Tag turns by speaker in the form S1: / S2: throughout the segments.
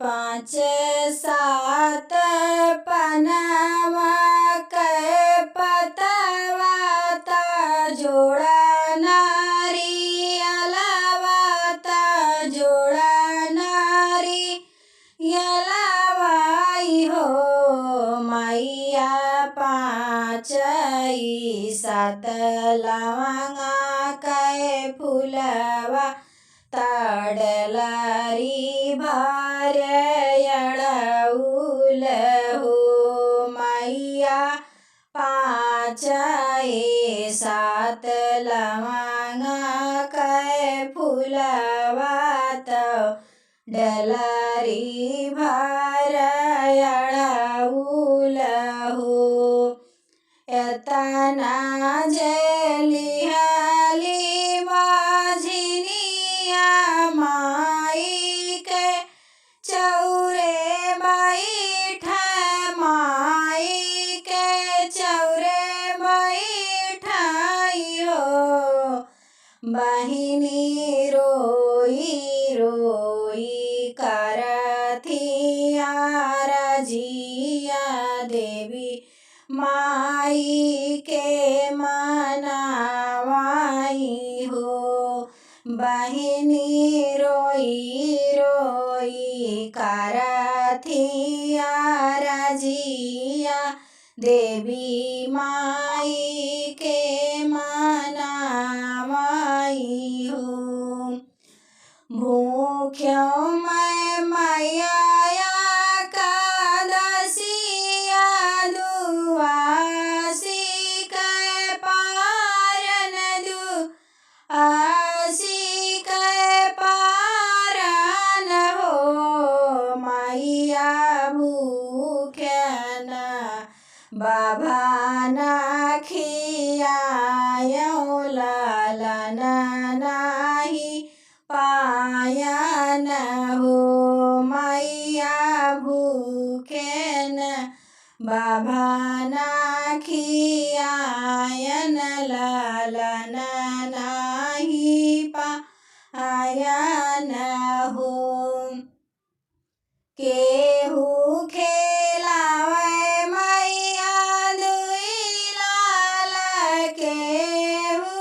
S1: पाँच सात पनवा के पतवा ता जोड़ा नारियलवा ता जोड़ा नारियलवाई हो मैया पाँच सात लवंगा के फूलवा ताडलारी भार्यड़उल हो मैया पाँच सात लवंगा के फूलवा तो डलारी भार्यड़उल हो एतना जलिहाली माझिनिया माई के चौरे बैठा माई के चौरे बैठाई हो बहिनी रोई रोई करथिया रजिया देवी माई के मनावाई हो बहिनी रोई रोई करथिया रजिया देवी माई के मनावाई हो भूख्यों मैं मैया कादसिया दुआसी के पारन दुआसी के पारन हो मैया भूख्यन बाभाना खियायो लालन नाही पायन हो मैया भूखेन बाभाना खियायन लालन नाही पायन हो केहू खेलावे मैया दुई लाल केहू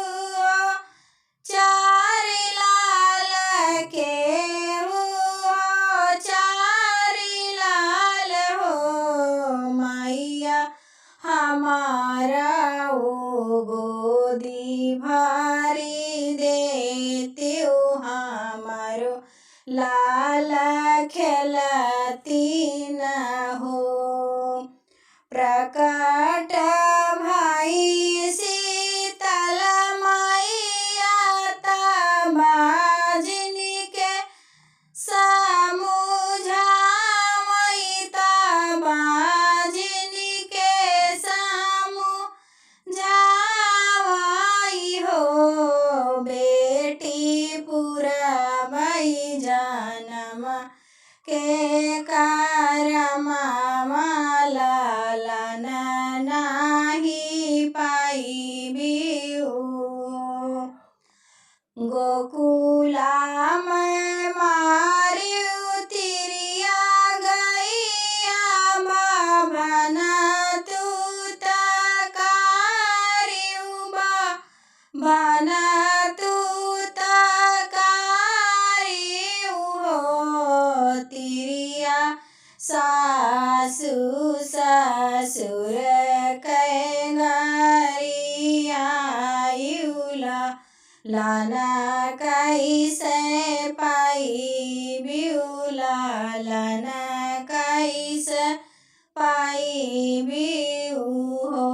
S1: चार लाल केहू चार लाल हो मैया हमारा ओ गोदी भारी देते हमारो लाल खेलती न हो प्रकट भाई शीतल मैया बाजनी के समझावई बाजनी के समझावई हो बेटी पुरवई जन्म के करमवा लालन नाही पाइबी हो गोकुला में मारियु तिरिया गैया बाभन तूत कारियु बाभन तूत कारियु हो तिरिया सासु ससुर के गरियायुला लाना कैसे पाई बिउला लाना कैसे पाई बिउ हो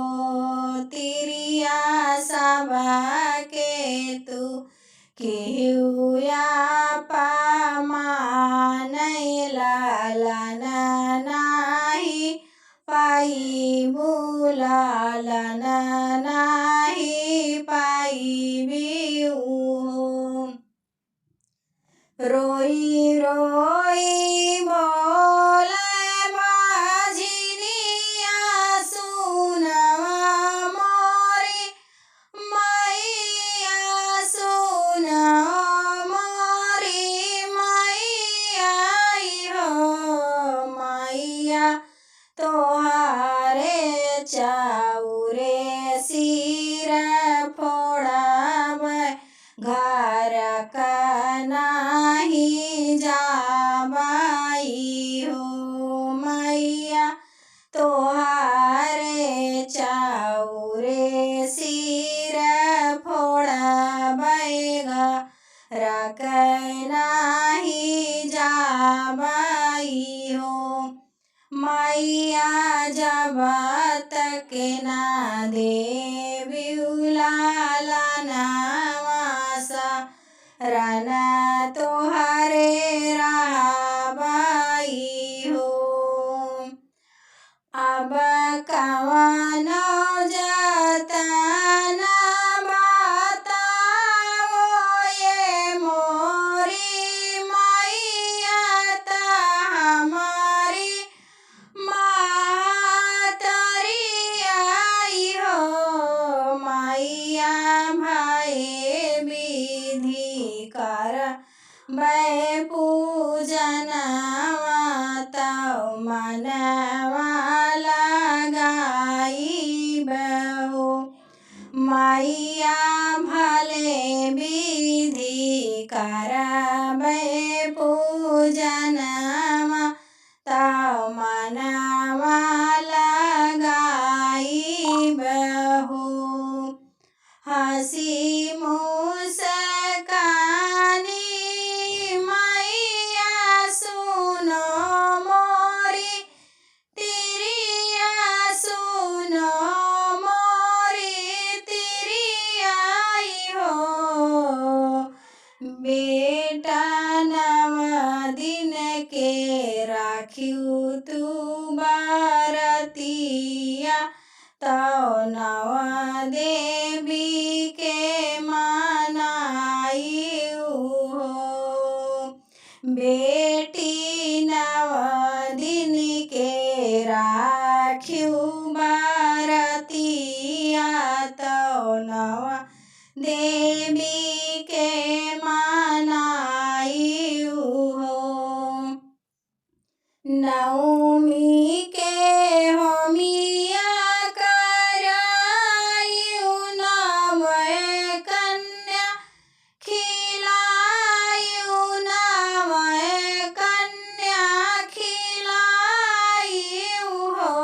S1: तिरिया सबा के तू केहुया पामान लाना नाही पाई बुला लाना नाही पाई बिउ रोई रोई बाई हो। मैया जब तक ना देवी लालनवासा रन तोहरे रहबाई हो। अब कवनो जतन बताओ ये मोरी मैया त हमारी मातरी आई हो। मैया भये विधि कर बै पूजनवा तौ मनवा लगाइबहु। मैया भले विधि करबै पूजनवा तौ मनवा लगाइबहु। हँसी मुस्कानी मैया सुनो मोरी तिरिया सुनो मोरी तिरियाई हो। बेटा नव दिन के राखियु तू बरतिया तौ नव देवी के मनाइउ हो। बेटी नव दिन के राखियु बरतिया तौ नव देवी के मनाइउ हो। नवमी के होमिया कराइउ नव कन्या खिलाइउ नव कन्या खिलाइउ हो।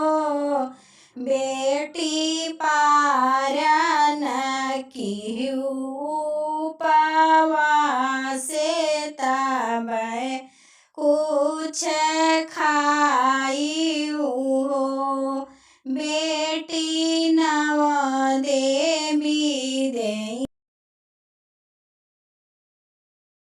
S1: बेटी पारन किहु उपवासे तबै कुछ खाई